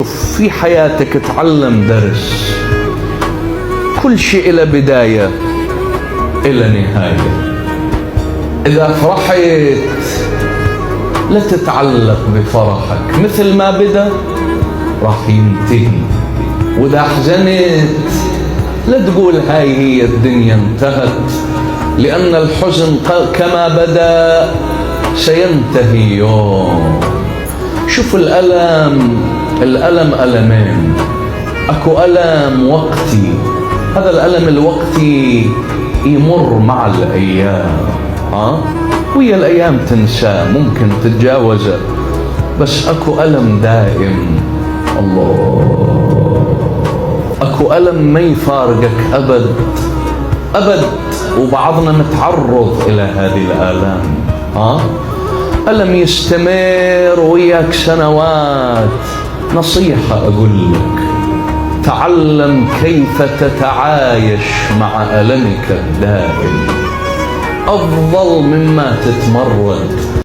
في حياتك تعلم درس. كل شيء له بداية إلى نهاية. إذا فرحت لا تتعلق بفرحك، مثل ما بدأ راح ينتهي. وإذا حزنت لا تقول هاي هي الدنيا انتهت، لأن الحزن كما بدأ سينتهي يوم. شوف الألم ألمين. أكو ألم وقتي، هذا الألم الوقتي يمر مع الأيام، ويا الأيام تنسى، ممكن تتجاوزه، بس أكو ألم دائم. الله، أكو ألم ما يفارقك أبد أبد، وبعضنا نتعرض إلى هذه الآلام. ألم يستمر وياك سنوات. نصيحة أقول لك، تعلم كيف تتعايش مع ألمك الدائم، أفضل مما تتمرد.